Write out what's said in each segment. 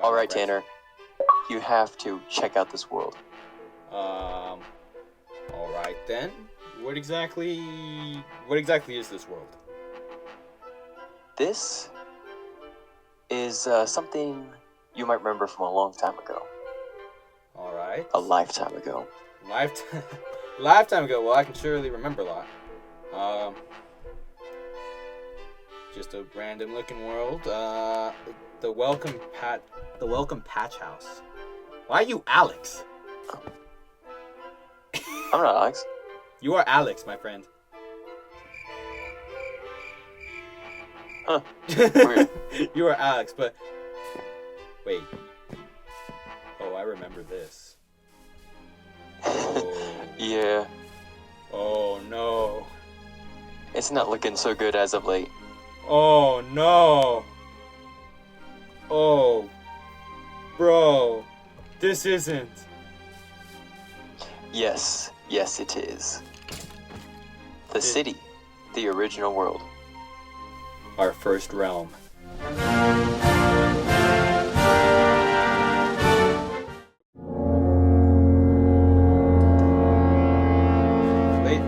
All right, Tanner. You have to check out this world. All right then. What exactly is this world? This is something you might remember from a long time ago. All right. A lifetime ago. Lifetime ago. Well, I can surely remember a lot. Just a random looking world. The welcome patch house. Why are you Alex? I'm not Alex. You are Alex, my friend. Huh. Weird. You are Alex, but wait. Oh, I remember this. Oh. Yeah. Oh no. It's not looking so good as of late. Oh no. Oh. Bro. This isn't. Yes, it is. The city. The original world. Our first realm.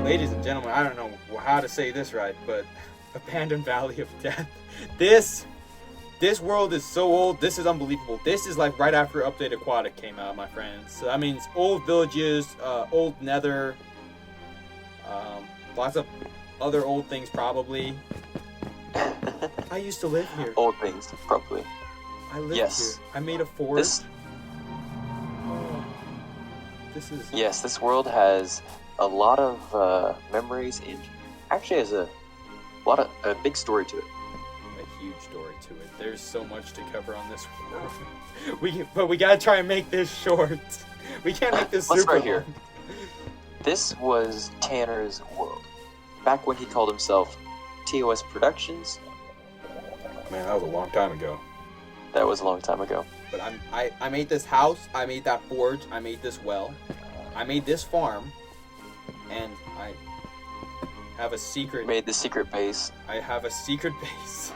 Ladies and gentlemen, I don't know how to say this right, but Abandoned Valley of Death. This world is so old. This is unbelievable. This is like right after Update Aquatic came out, my friends. So that means old villages, old nether, lots of other old things probably. I used to live here. Old things, probably. I lived here. I made a fort. This is... Yes, this world has a lot of memories and actually has a big story to it. A huge story to it. There's so much to cover on this world. But we gotta try and make this short. We can't make this super right here. This was Tanner's world. Back when he called himself TOS Productions. Man, that was a long time ago. That was a long time ago. But I made this house, I made that forge, I made this well, I made this farm, and I have a secret... Made the secret base. I have a secret base.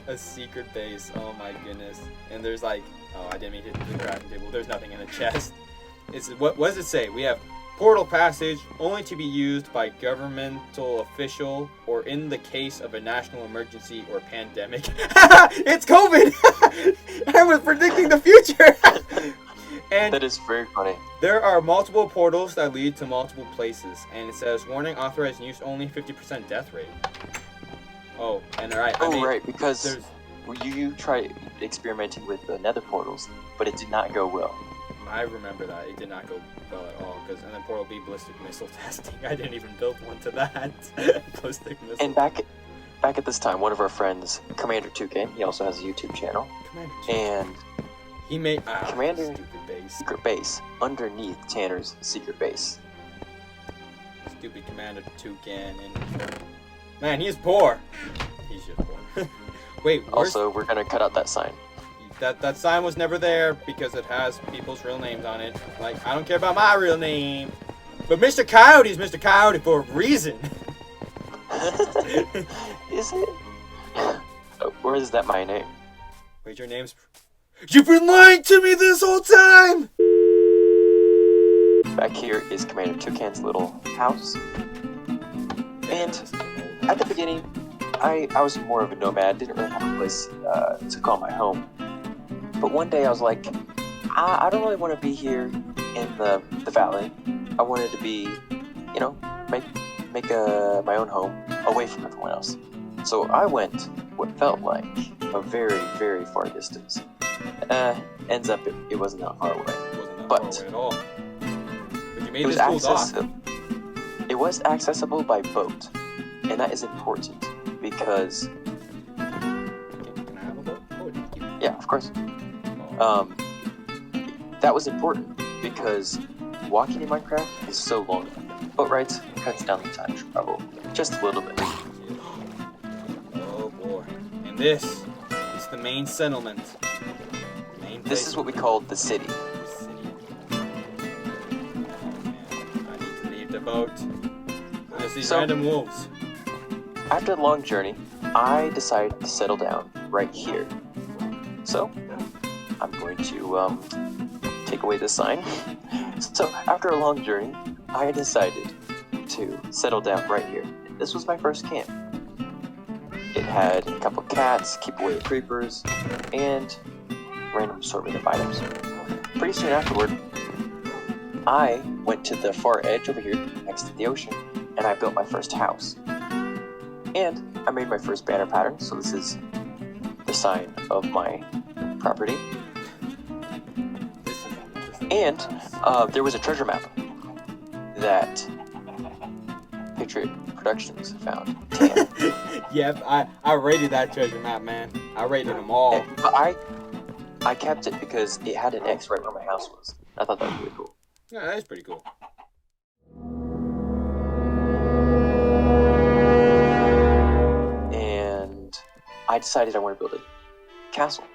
A secret base, oh my goodness. And there's like... Oh, I didn't mean to hit the crafting table. There's nothing in the chest. What does it say? We have portal passage only to be used by governmental official or in the case of a national emergency or pandemic. It's COVID! I was predicting the future! And that is very funny. There are multiple portals that lead to multiple places, and it says warning authorized use only 50% death rate. Oh, and alright. Right, because you tried experimenting with the nether portals, but it did not go well. I remember that. It did not go well at all. And then Portal B ballistic missile testing. I didn't even build one to that. Ballistic missile. And back at this time, one of our friends, Commander Toucan, he also has a YouTube channel. Commander Toucan. And he made Commander stupid base. Secret base underneath Tanner's secret base. Stupid Commander Toucan. And man, he's poor. He's just poor. Wait. Also, we're gonna cut out that sign. That sign was never there because it has people's real names on it. Like, I don't care about my real name. But Mr. Coyote is Mr. Coyote for a reason. Is it? Or is that my name? Wait, your name's... You've been lying to me this whole time! Back here is Commander Toucan's little house. And at the beginning, I was more of a nomad, didn't really have a place to call my home. But one day I was like, I don't really want to be here in the valley. I wanted to be, make my own home away from everyone else. So I went what felt like a very, very far distance. Ends up it wasn't that far away. It wasn't that far away at all. But you made this cool dock. It was accessible by boat, and that is important because. Can I have a boat? Oh, thank you. Yeah, of course. That was important because walking in Minecraft is so long. Boat rides cuts down the time travel just a little bit. Oh boy. And this is the main settlement. This is what we call the city. Oh man, I need to leave the boat. There's these random wolves. After the long journey, I decided to settle down right here. So I'm going to take away this sign. So after a long journey, I decided to settle down right here. This was my first camp. It had a couple cats, keep away the creepers, and random assortment of items. Pretty soon afterward, I went to the far edge over here next to the ocean, and I built my first house. And I made my first banner pattern, so this is the sign of my property. And there was a treasure map that Patriot Productions found. Damn. Yep, I rated that treasure map, man. I rated them all. But I kept it because it had an X right where my house was. I thought that was really cool. Yeah, that's pretty cool. And I decided I wanted to build a castle.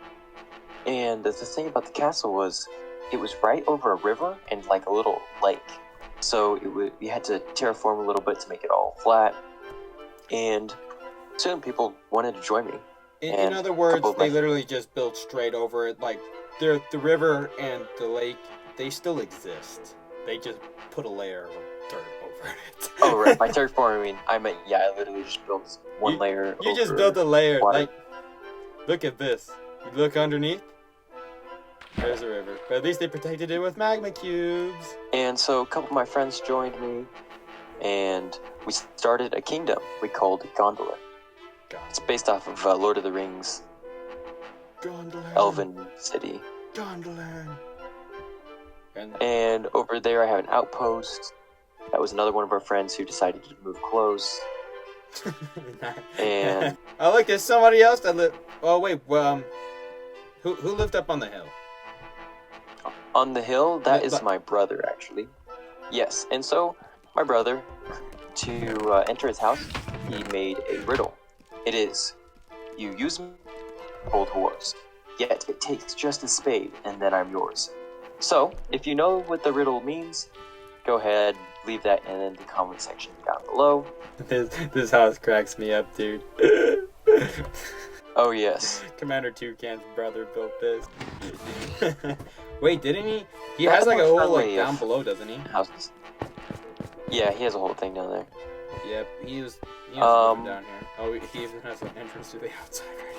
And the thing about the castle was it was right over a river and like a little lake. So you had to terraform a little bit to make it all flat. And soon people wanted to join me. In other words, they literally just built straight over it. Like, the river and the lake, they still exist. They just put a layer of dirt over it. Oh, right. By terraforming, I meant, yeah, I literally just built one layer. You just built a layer. Water. Like, look at this. You look underneath, there's a river. But at least they protected it with magma cubes. And so a couple of my friends joined me, and we started a kingdom we called Gondola. It's based off of Lord of the Rings, Gondola. Elven City. Gondola. And over there I have an outpost. That was another one of our friends who decided to move close. And oh, look, there's somebody else that lived. Oh wait, well, who lived up on the hill? On the hill, that is my brother, actually. Yes, and so my brother, to enter his house, he made a riddle. It is, you use me, hold horse, yet it takes just a spade, and then I'm yours. So, if you know what the riddle means, go ahead, leave that in the comment section down below. This house cracks me up, dude. Oh, yes. Commander Toucan's brother built this. Wait, didn't he? He That's has like a more whole like friendly down of below, doesn't he? Houses. Yeah, he has a whole thing down there. Yep, he was down here. Oh, he even has an entrance to the outside right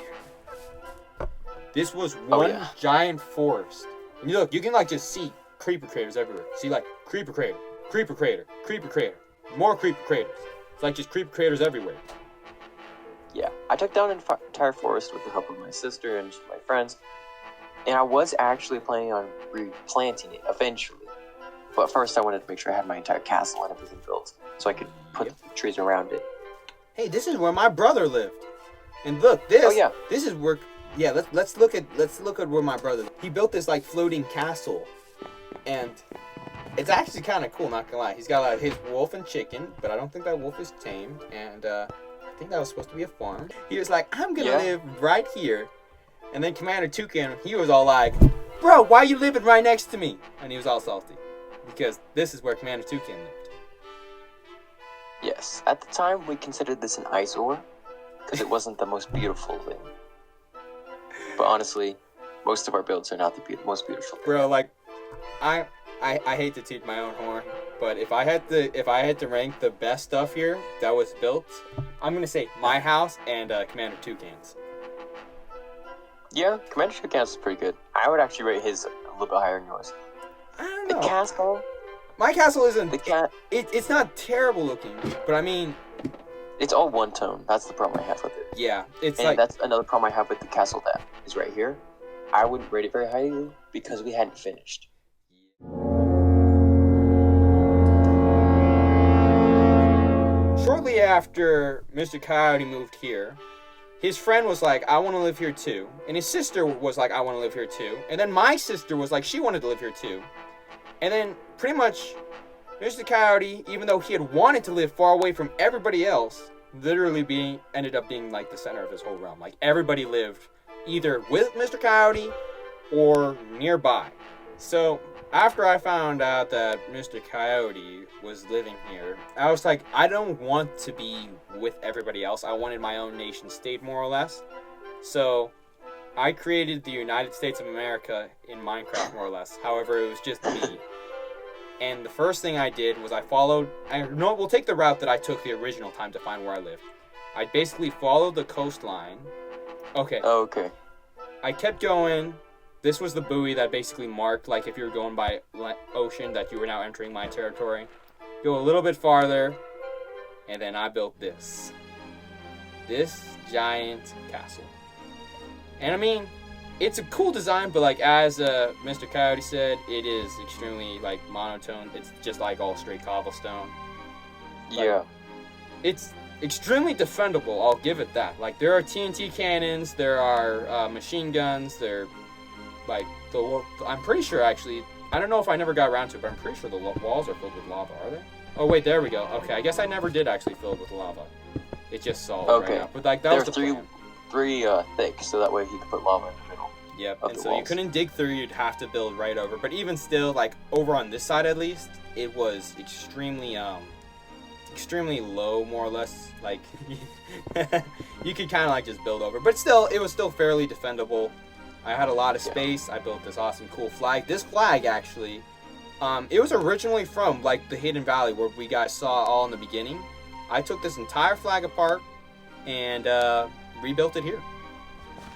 here. This was one giant forest. And look, you can like just see creeper craters everywhere. See like creeper crater, creeper crater, creeper crater, more creeper craters. It's like just creeper craters everywhere. Yeah, I took down an entire forest with the help of my sister and my friends, and I was actually planning on replanting it eventually. But first I wanted to make sure I had my entire castle and everything built, so I could put the trees around it. Hey, this is where my brother lived. And look, this this is where let's look at where my brother lived. He built this like floating castle. And it's actually kind of cool, not gonna lie. He's got like his wolf and chicken, but I don't think that wolf is tamed, and I think that was supposed to be a farm. He was like, I'm gonna live right here. And then Commander Toucan, he was all like, bro, why you living right next to me? And he was all salty. Because this is where Commander Toucan lived. Yes, at the time we considered this an eyesore, because it wasn't the most beautiful thing. But honestly, most of our builds are not the most beautiful thing. Bro, like, I hate to toot my own horn, but if I had to rank the best stuff here that was built, I'm gonna say my house and Commander Toucan's. Yeah, Commander Toucan's is pretty good. I would actually rate his a little bit higher than yours. I don't know. The castle. My castle isn't. The It's not terrible looking, but I mean. It's all one tone. That's the problem I have with it. Yeah, it's and like. That's another problem I have with the castle that is right here. I wouldn't rate it very highly because we hadn't finished. Shortly after Mr. Coyote moved here, his friend was like, I want to live here too. And his sister was like, I want to live here too. And then my sister was like, she wanted to live here too. And then pretty much Mr. Coyote, even though he had wanted to live far away from everybody else, literally ended up being like the center of his whole realm. Like everybody lived either with Mr. Coyote or nearby. So after I found out that Mr. Coyote was living here, I was like, I don't want to be with everybody else. I wanted my own nation state, more or less. So I created the United States of America in Minecraft, more or less. However, it was just me. And the first thing I did was we'll take the route that I took the original time to find where I lived. I basically followed the coastline. Okay. Oh, okay. I kept going. This was the buoy that basically marked, like, if you were going by ocean, that you were now entering my territory. Go a little bit farther, and then I built this. This giant castle. And I mean, it's a cool design, but like as Mr. Coyote said, it is extremely like monotone. It's just like all straight cobblestone. Like, Yeah. it's extremely defendable. I'll give it that. Like there are TNT cannons, there are machine guns. They're like I'm pretty sure actually. I don't know if I never got around to it, but I'm pretty sure the walls are filled with lava. Are they? Oh wait, there we go. Okay, I guess I never did actually fill it with lava. It's just solid Okay. right now. But like that was the They're plan. three thick, so that way he could put lava in the middle. Yep, of and the so you walls. couldn't dig through, you'd have to build right over. But even still, like, over on this side at least, it was extremely low, more or less. Like, you could kind of, like, just build over. But still, it was still fairly defendable. I had a lot of space. I built this awesome, cool flag. This flag, actually, it was originally from, like, the Hidden Valley where we guys saw all in the beginning. I took this entire flag apart and rebuilt it here.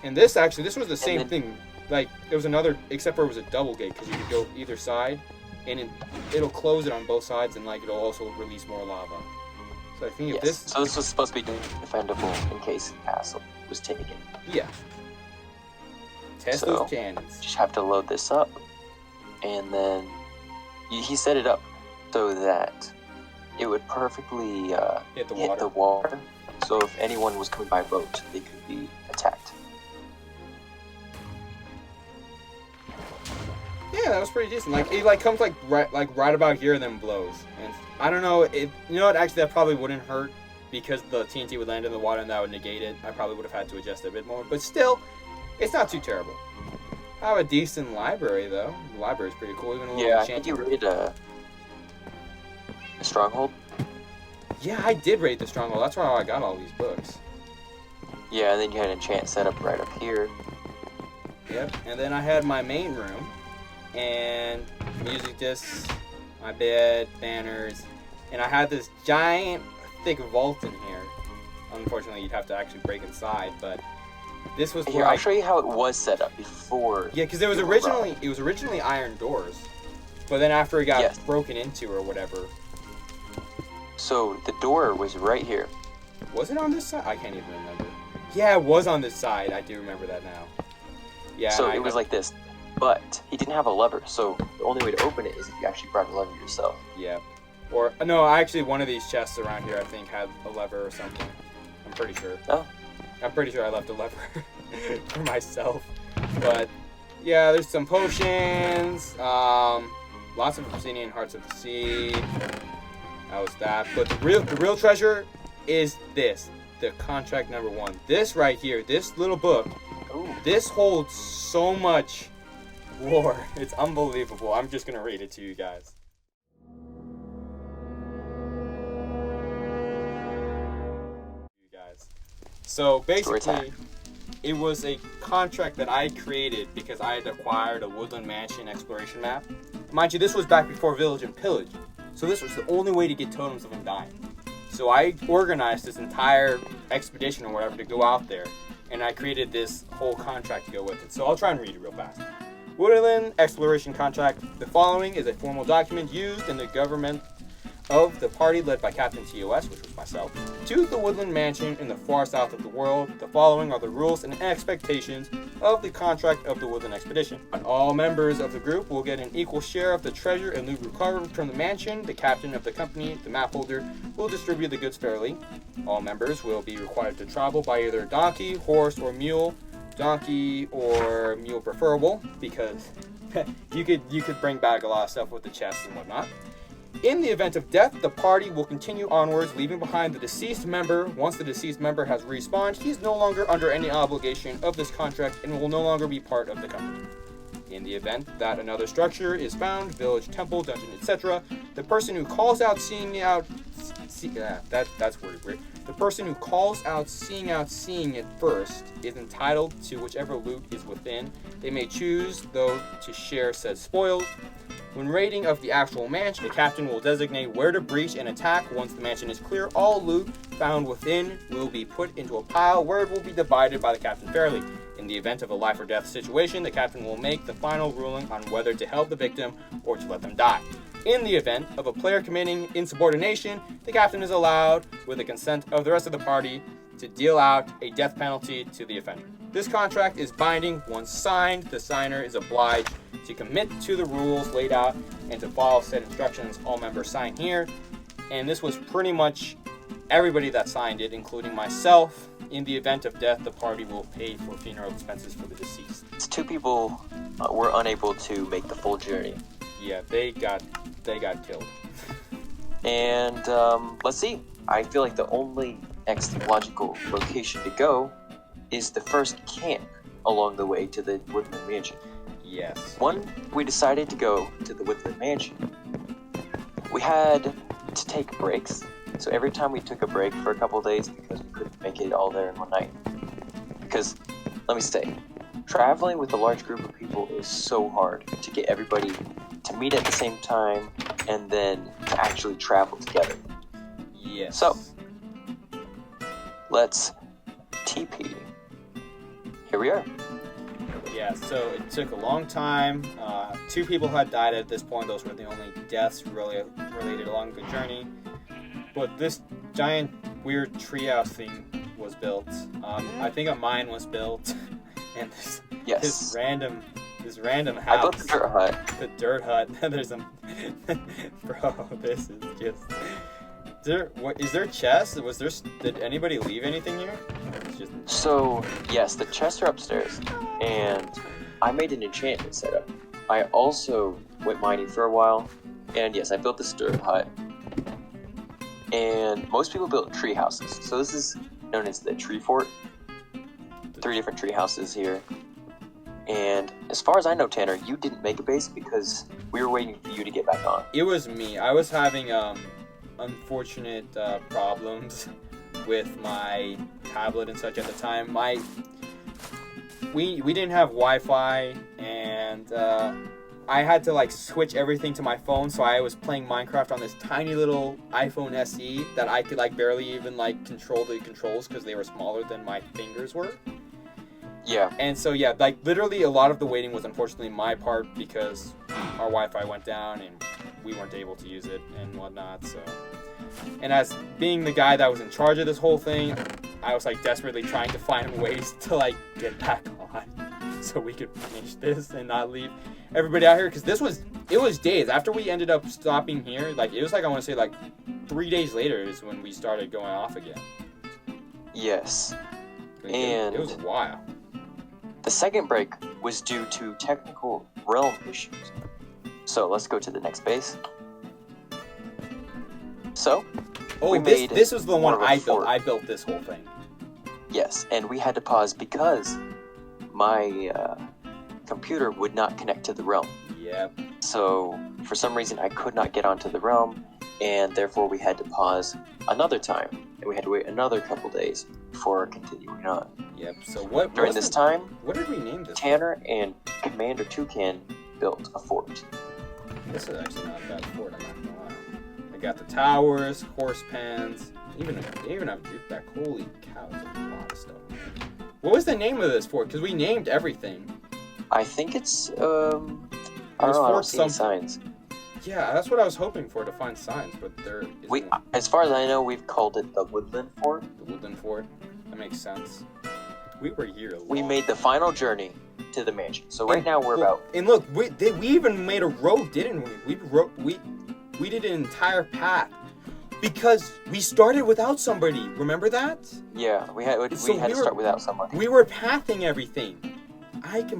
And this was the same thing. Like, it was another, except for it was a double gate, because you could go either side, and it'll close it on both sides, and, like, it'll also release more lava. So I think if this... So this was supposed to be defendable in case the castle was taken. Yeah. Test those cannons. Just have to load this up, and then he set it up so that it would perfectly hit hit the water. So if anyone was coming by boat, they could be attacked. Yeah, that was pretty decent. Like it comes right about here and then blows. And I don't know, you know what, actually that probably wouldn't hurt because the TNT would land in the water and that would negate it. I probably would have had to adjust it a bit more, but still, it's not too terrible. I have a decent library though. The library's pretty cool, even a little Yeah, I think you raided a stronghold. Yeah, I did raid the stronghold. That's why I got all these books. Yeah, and then you had an enchant set up right up here. Yep, and then I had my main room, and music discs, my bed, banners, and I had this giant, thick vault in here. Unfortunately, you'd have to actually break inside, but this was Here, I'll show you how it was set up before. Yeah, because it was originally iron doors, but then after it got broken into or whatever. So the door was right here. Was it on this side? I can't even remember. Yeah, it was on this side. I do remember that now. Yeah. So it was like this, but he didn't have a lever. So the only way to open it is if you actually brought a lever yourself. Yeah. Or no, actually, one of these chests around here I think had a lever or something. I'm pretty sure. Oh. I'm pretty sure I left a lever for myself. But yeah, there's some potions. Lots of obsidian hearts of the sea. That was that. But the real treasure is this. The contract number 1. This right here, this little book, this holds so much lore. It's unbelievable. I'm just going to read it to you guys. So basically, it was a contract that I created because I had acquired a Woodland Mansion exploration map. Mind you, this was back before Village and Pillage. So this was the only way to get Totems of Undying. So I organized this entire expedition or whatever to go out there, and I created this whole contract to go with it. So I'll try and read it real fast. Woodland Exploration Contract. The following is a formal document used in the government of the party led by Captain TOS, which was myself, to the Woodland Mansion in the far south of the world. The following are the rules and expectations of the contract of the Woodland Expedition. All members of the group will get an equal share of the treasure and loot recovered from the mansion. The captain of the company, the map holder, will distribute the goods fairly. All members will be required to travel by either donkey, horse, or mule. Donkey or mule preferable, because you could bring back a lot of stuff with the chests and whatnot. In the event of death, the party will continue onwards, leaving behind the deceased member. Once the deceased member has respawned, he is no longer under any obligation of this contract and will no longer be part of the company. In the event that another structure is found, village, temple, dungeon, etc., the person who calls out that's weird. The person who calls out seeing it first is entitled to whichever loot is within. They may choose, though, to share said spoils. When raiding of the actual mansion, the captain will designate where to breach and attack. Once the mansion is clear, all loot found within will be put into a pile where it will be divided by the captain fairly. In the event of a life or death situation, the captain will make the final ruling on whether to help the victim or to let them die. In the event of a player committing insubordination, the captain is allowed, with the consent of the rest of the party, to deal out a death penalty to the offender. This contract is binding. Once signed, the signer is obliged to commit to the rules laid out and to follow said instructions. All members sign here. And this was pretty much everybody that signed it, including myself. In the event of death, the party will pay for funeral expenses for the deceased. 2 people were unable to make the full journey. Yeah, they got killed. And let's see. I feel like the only next logical location to go is the first camp along the way to the Woodland Mansion. Yes. When we decided to go to the Woodland Mansion, we had to take breaks. So every time we took a break for a couple of days because we couldn't make it all there in one night. Because, let me say, traveling with a large group of people is so hard to get everybody to meet at the same time and then to actually travel together. Yes. So, let's TP. Here we are. Yeah, so it took a long time. 2 people had died at this point. Those were the only deaths really related along the journey. But this giant weird treehouse thing was built. I think a mine was built, and this random house. I built the dirt hut. The dirt hut. There's some. Bro, this is just. Is there chests? Did anybody leave anything here? It's just... So yes, the chests are upstairs, and I made an enchantment setup. I also went mining for a while, and yes, I built this dirt hut. And most people built tree houses. So this is known as the tree fort. 3 different tree houses here. And as far as I know, Tanner, you didn't make a base because we were waiting for you to get back on. It was me. I was having unfortunate problems with my tablet and such at the time. We didn't have Wi-Fi, and I had to switch everything to my phone, so I was playing Minecraft on this tiny little iPhone SE that I could barely even control the controls because they were smaller than my fingers were. Yeah. And so yeah, literally a lot of the waiting was unfortunately my part because our Wi-Fi went down and we weren't able to use it and whatnot. So, and as being the guy that was in charge of this whole thing, I was desperately trying to find ways to get back on so we could finish this and not leave everybody out here, because it was days after we ended up stopping here. It was I want to say 3 days later is when we started going off again. Yes. And it was a while. The second break was due to technical realm issues. So let's go to the next base. So, this was the one I built. I built this whole thing. Yes, and we had to pause because my computer would not connect to the realm. Yep. So, for some reason, I could not get onto the realm, and therefore we had to pause another time, and we had to wait another couple days before continuing on. Yep. So during this time, what did we name this? Tanner and Commander Toucan built a fort. This is actually not a bad fort, I'm not gonna lie. I got the towers, horse pens, even have Duke back. Holy cow, there's a lot of stuff. What was the name of this fort? Because we named everything. I think it's I don't see any signs. Yeah, that's what I was hoping for, to find signs, but there isn't. As far as I know, we've called it the Woodland Fort. The Woodland Fort. That makes sense. We were here. We made the final journey to the mansion. So right now we're about. And look, we even made a road, didn't we? We did an entire path because we started without somebody. Remember that? Yeah, we had to start without someone. We were pathing everything.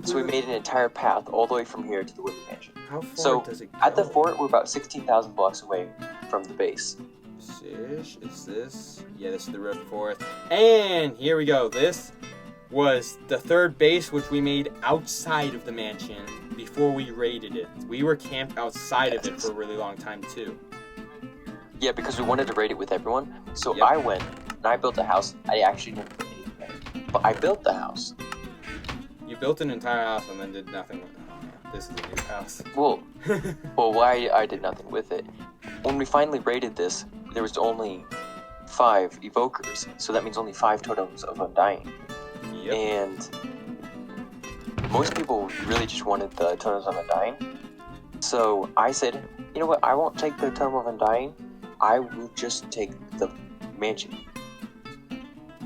So we made an entire path all the way from here to the Woodland Mansion. How far does it go? At the fort, we're about 16,000 blocks away from the base. Is this? Yeah, this is the Rift Forest. And here we go. This was the third base, which we made outside of the mansion before we raided it. We were camped outside of it for a really long time, too. Yeah, because we wanted to raid it with everyone. So Yep. I went I built a house, I actually didn't put anything in it. But I built the house. You built an entire house and then did nothing with it. Oh, man. This is a new house. Well, why I did nothing with it. When we finally raided this, there was only 5 evokers, so that means only 5 totems of undying. Yep. And most people really just wanted the totems of undying. So I said, you know what, I won't take the totem of undying, I will just take the mansion.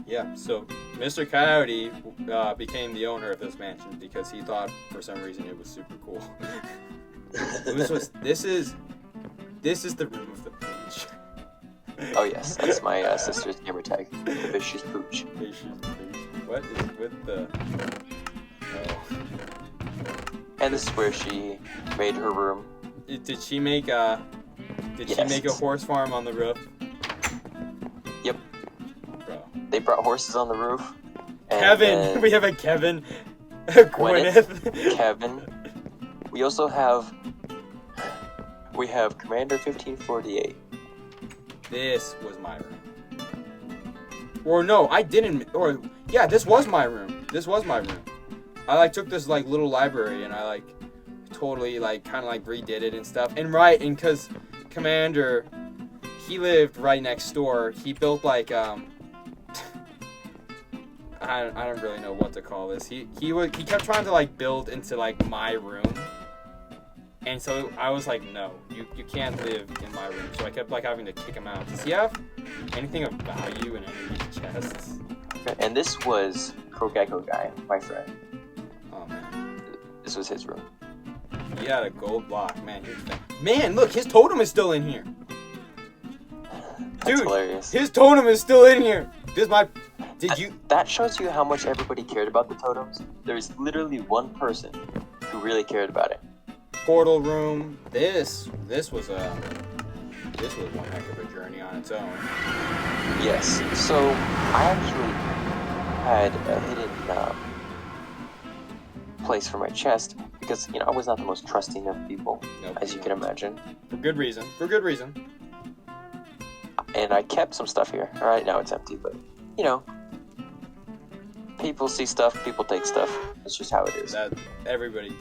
Yeah, so Mr. Coyote became the owner of this mansion because he thought for some reason it was super cool. This is the room of the pooch. Oh yes, that's my sister's gamer tag, Vicious Pooch. Vicious Pooch. What is with the... Oh. And this is where she made her room. Did she make a... She make a horse farm on the roof? Yep. Bro. They brought horses on the roof. And Kevin! We have a Kevin. Gwyneth. Kevin. We also have... We have Commander 1548. This was my room. Or no, I didn't... Or, yeah, this was my room. This was my room. I, took this, little library and I, totally, kind of, redid it and stuff. And because Commander, he lived right next door. He built, I don't really know what to call this. He kept trying to, build into, my room. And so I was like, no, you can't live in my room. So I kept, having to kick him out. Does he have anything of value in any of these chests? And this was Krogeko guy, my friend. Oh, man. This was his room. He had a gold block. Man, man, look, his totem is still in here. That's Dude, hilarious. His totem is still in here. That shows you how much everybody cared about the totems. There's literally one person who really cared about it. Portal room. This was one heck of a journey on its own. Yes. So I actually had a hidden place for my chest because I was not the most trusting of people, as you can imagine. For good reason. And I kept some stuff here. All right, now it's empty, but people see stuff, people take stuff. It's just how it is. That everybody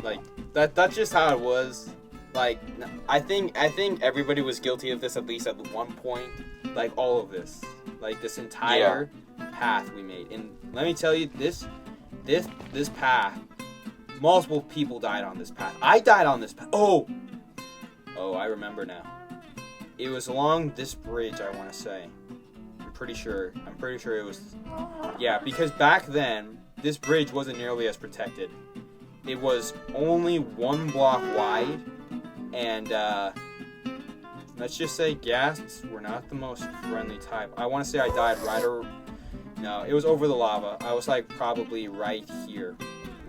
that's just how it was. I think everybody was guilty of this at least at one point. All of this, this entire path we made. And let me tell you, this path, multiple people died on this path. I died on this path. Oh, I remember now. It was along this bridge, I want to say. I'm pretty sure it was. Yeah, because back then, this bridge wasn't nearly as protected. It was only 1 block wide, and let's just say ghasts were not the most friendly type. I want to say I died no, it was over the lava. I was probably right here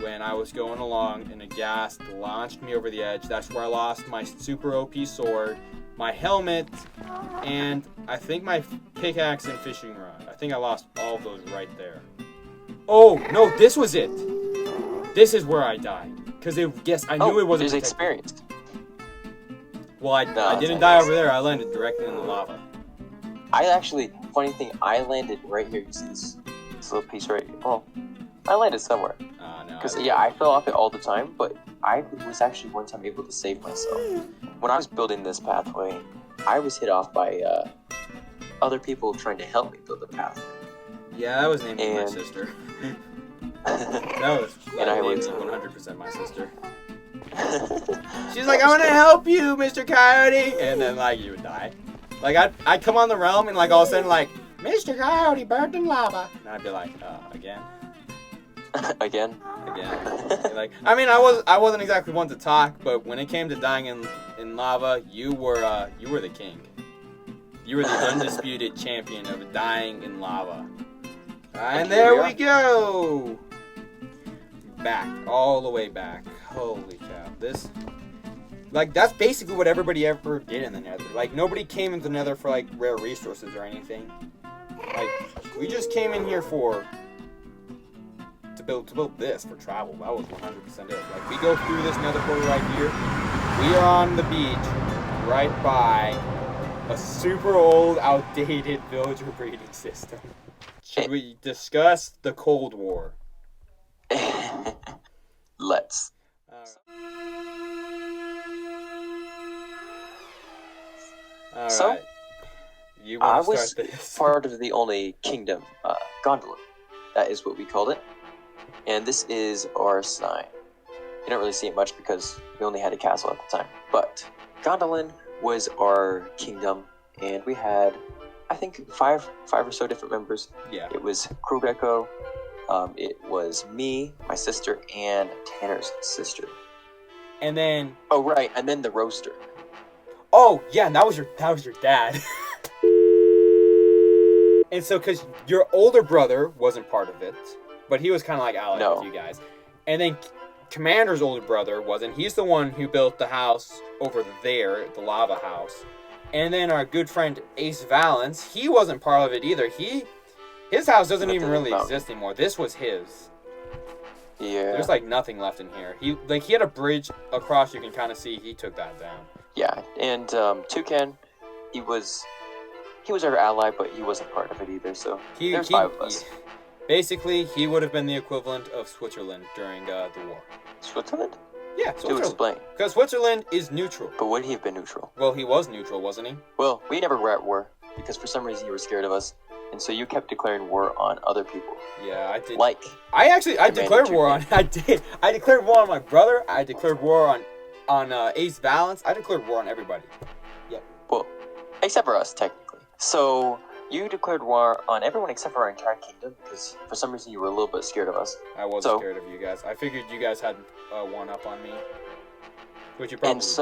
when I was going along, and a ghast launched me over the edge. That's where I lost my super OP sword, my helmet, and I think my pickaxe and fishing rod. I think I lost all of those right there. Oh, no, this was it. This is where I died. Because I knew it wasn't there's experience. Well, I didn't die over there. I landed directly in the lava. Funny thing, I landed right here. You see this little piece right here? Well, I landed somewhere. No. Because, I fell off it all the time, but I was actually one time able to save myself. When I was building this pathway, I was hit off by other people trying to help me build the path. Yeah, that was named my sister. That was and I was 100% my sister. She's like, I want to help you, Mr. Coyote, and then you would die. I'd come on the realm and all of a sudden Mr. Coyote burned in lava, and I'd be like, again. Again. I wasn't exactly one to talk, but when it came to dying in lava, you were the king. You were the undisputed champion of dying in lava. And there we go. Back, all the way back. Holy cow! This, that's basically what everybody ever did in the Nether. Nobody came into the Nether for rare resources or anything. We just came in here to build this for travel. That was 100% it. We go through this Nether portal right here. We are on the beach, right by a a super old, outdated villager breeding system. Should we discuss the Cold War? Let's. All So, right. You I want to was start this? part of the only kingdom, Gondolin. That is what we called it. And this is our sign. You don't really see it much because we only had a castle at the time. But Gondolin was our kingdom, and we had, I think, five or so different members. Yeah. It was Krugeko, it was me, my sister, and Tanner's sister. And then. Oh right, and then the roaster. Oh yeah, that was your dad. And so, because your older brother wasn't part of it, but he was kind of like allied with you guys. And then Commander's older brother wasn't. He's the one who built the house over there, the lava house. And then our good friend Ace Valance, he wasn't part of it either. His house doesn't even really exist anymore. This was his. Yeah. There's like nothing left in here. He had a bridge across. You can kind of see he took that down. Yeah, and Toucan, he was our ally, but he wasn't part of it either. So there's five of us. Basically, he would have been the equivalent of Switzerland during the war. Switzerland? Yeah, Switzerland. To explain. Because Switzerland is neutral. But would he have been neutral? Well, he was neutral, wasn't he? Well, we never were at war because for some reason you were scared of us, and so you kept declaring war on other people. Yeah, I did. I declared war on. I did. I declared war on my brother. I declared war on Ace Valance. I declared war on everybody. Yep. Well, except for us, technically. So you declared war on everyone except for our entire kingdom because for some reason you were a little bit scared of us. I wasn't scared of you guys. I figured you guys had one up on me, which you probably did.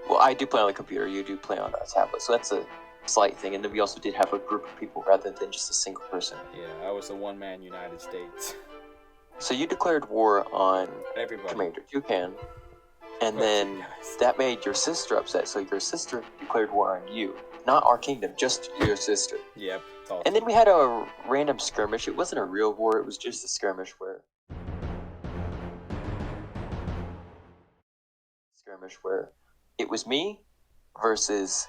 Well, I do play on the computer. You do play on a tablet, so that's a slight thing. And then we also did have a group of people rather than just a single person. Yeah, I was the one-man United States. So you declared war on everybody. Commander Toucan, and then that made your sister upset. So your sister declared war on you. Not our kingdom, just your sister. Yep. And then we had a random skirmish. It wasn't a real war, it was just a skirmish where it was me versus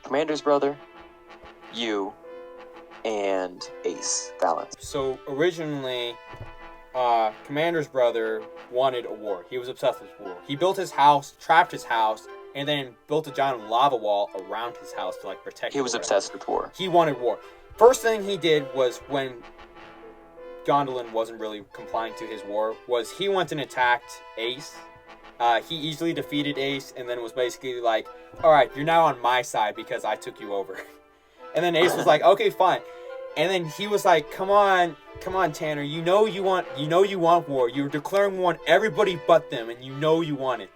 Commander's brother, you, and Ace Valance. So originally, Commander's brother wanted a war. He was obsessed with war. He built his house, trapped his house, and then built a giant lava wall around his house to protect it. He was obsessed with war. He wanted war. First thing he did was when Gondolin wasn't really complying to his war, was he went and attacked Ace. He easily defeated Ace and then was basically like, alright, you're now on my side because I took you over. And then Ace was like, okay, fine. And then he was like, come on, Tanner, you know you want war. You're declaring war on everybody but them, and you know you want it.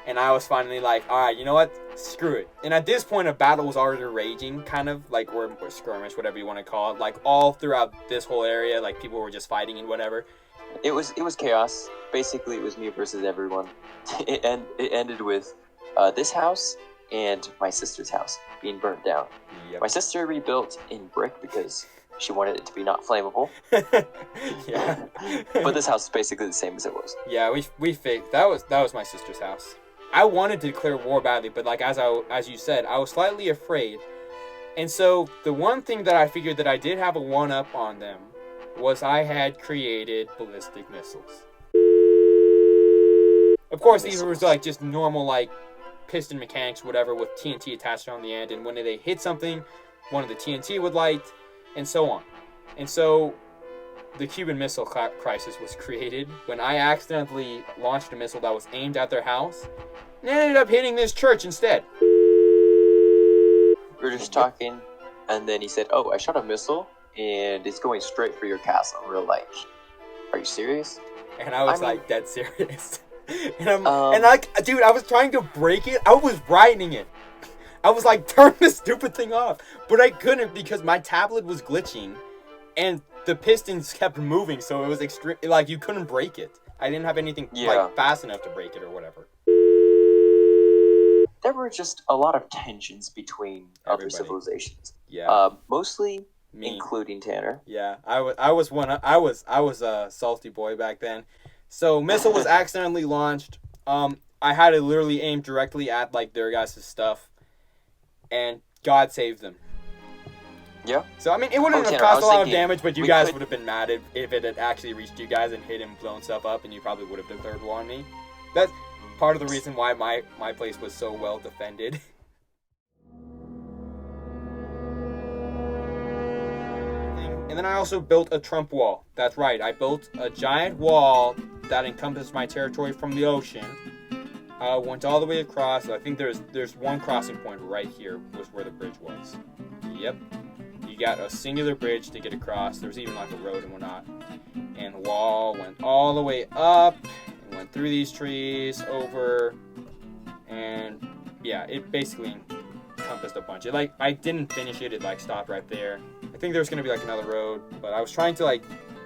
And I was finally like, alright, you know what? Screw it. And at this point, a battle was already raging, kind of, or skirmish, whatever you want to call it. All throughout this whole area, people were just fighting and whatever. It was chaos. Basically, it was me versus everyone. It ended with this house and my sister's house being burnt down. Yep. My sister rebuilt in brick because she wanted it to be not flammable. Yeah. But this house is basically the same as it was. Yeah, we faked. That was my sister's house. I wanted to declare war badly, but as you said, I was slightly afraid. And so the one thing that I figured that I did have a one-up on them was I had created ballistic missiles. Of course, these were just normal piston mechanics, whatever, with TNT attached on the end, and when they hit something, one of the TNT would light, and so on. And so the Cuban Missile Crisis was created when I accidentally launched a missile that was aimed at their house and ended up hitting this church instead. We were just talking, and then he said, oh, I shot a missile, and it's going straight for your castle. And we were like, are you serious? And I was dead serious. Dude, I was trying to break it. I was riding it. I was like, turn this stupid thing off. But I couldn't because my tablet was glitching, and the pistons kept moving, so it was extreme. You couldn't break it. I didn't have anything fast enough to break it or whatever. There were just a lot of tensions between other civilizations. Yeah. Mostly me, including Tanner. Yeah, I was a salty boy back then. So missile was accidentally launched. I had it literally aimed directly at their guys' stuff, and God saved them. Yeah. So I mean, it wouldn't have Tanner, I caused was a lot of thinking damage, but you we guys could- would have been mad if it had actually reached you guys and hit and blown stuff up, and you probably would have declared war on me. That's part of the reason why my place was so well defended. And then I also built a Trump wall. That's right, I built a giant wall that encompassed my territory from the ocean. Went all the way across. I think there's one crossing point right here was where the bridge was. Yep. You got a singular bridge to get across. There was even like a road and whatnot. And the wall went all the way up and went through these trees, over, and yeah, it basically encompassed a bunch. I didn't finish it. It like stopped right there. I think there's gonna be like another road, but I was trying to like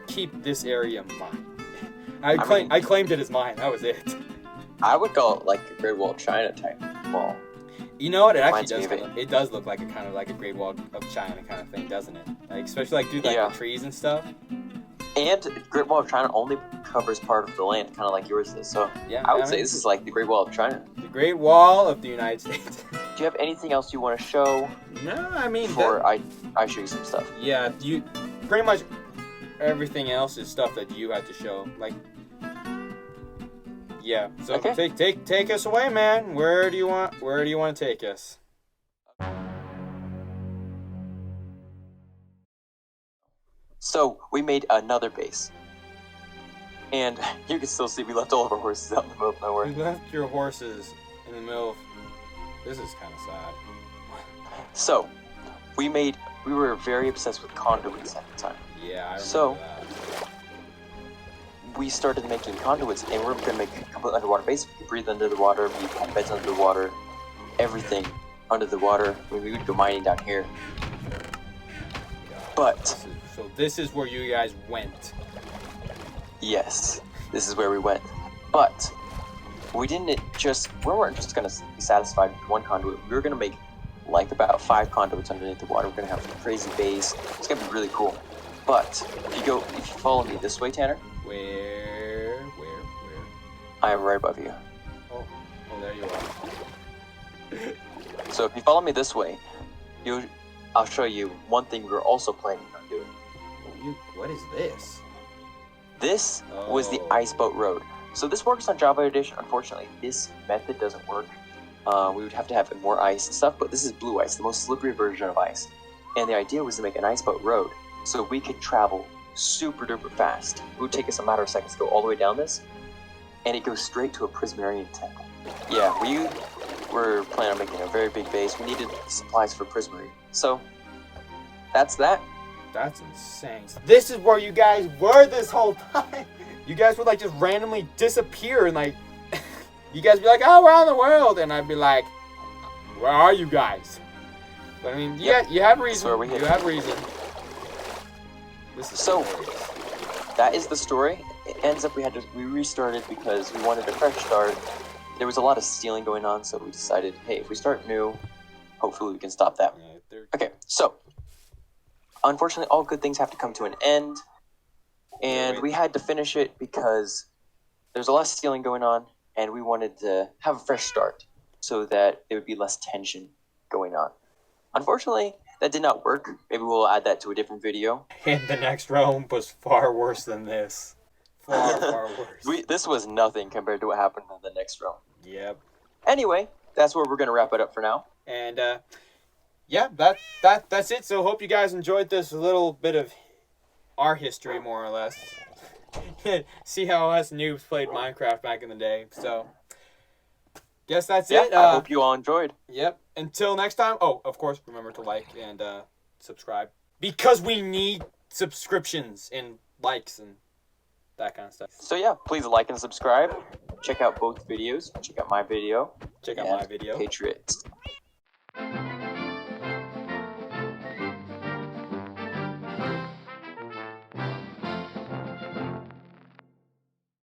keep this area mine. I claimed it as mine. That was it. I would call it like a Great Wall of China type wall. You know what? It Reminds actually me does. of It does look like a kind of like a Great Wall of China kind of thing, doesn't it? Like especially like the trees and stuff. And Great Wall of China only covers part of the land, kind of like yours does. So Yeah, I would say this is like the Great Wall of China. The Great Wall of the United States. Do you have anything else you want to show? No, I mean Before I show you some stuff. Yeah, you pretty much everything else is stuff that you had to show. Like, yeah. So Okay. take us away, man. Where do you want to take us? So we made another base, and you can still see we left all of our horses out in the middle of nowhere. You left your horses in the middle of. This is kind of sad. So we were very obsessed with conduits at the time. Yeah, I remember So- that. We started making conduits, and we're going to make a complete underwater base. We could breathe under the water, we had beds under the water, everything under the water. I mean, we would go mining down here. But So this is where you guys went. yes, this is where we went. But we weren't just going to be satisfied with one conduit. We were going to make like about 5 conduits underneath the water. We're going to have a crazy base. It's going to be really cool. But if you follow me this way, Tanner, Where? I am right above you. Oh, there you are. So if you follow me this way, I'll show you one thing we were also planning on doing. What is this? This was the Oh. ice boat road. So this works on Java Edition. Unfortunately, this method doesn't work. We would have to have more ice and stuff, but this is blue ice, the most slippery version of ice. And the idea was to make an ice boat road so we could travel super duper fast. It would take us a matter of seconds to go all the way down this, and it goes straight to a Prismarian temple. Yeah, we were planning on making a very big base. We needed supplies for Prismary. So that's that. That's insane. This is where you guys were this whole time. You guys would like just randomly disappear and like, you guys be like, oh, we're on the world, and I'd be like, where are you guys? But I mean, yeah, you had reason. where we hid. You had reason. This is So- hilarious. That is the story. It ends up we restarted because we wanted a fresh start. There was a lot of stealing going on, so we decided, hey, if we start new, hopefully we can stop that. Yeah, they're- Okay, so unfortunately, all good things have to come to an end, and we had to finish it because there's a lot of stealing going on, and we wanted to have a fresh start so that there would be less tension going on. Unfortunately, that did not work. Maybe we'll add that to a different video. And the next realm was far worse than this. Far worse. This was nothing compared to what happened in the next round. Yep. Anyway, that's where we're gonna wrap it up for now. And yeah, that's it. So hope you guys enjoyed this little bit of our history, more or less. See how us noobs played Minecraft back in the day. So guess that's Yeah, it. I hope you all enjoyed. Yep. Until next time. Oh, of course, remember to like and subscribe because we need subscriptions and likes and that kind of stuff. So yeah, please like and subscribe. Check out both videos. Check out my video. Check out and my video. Patriots.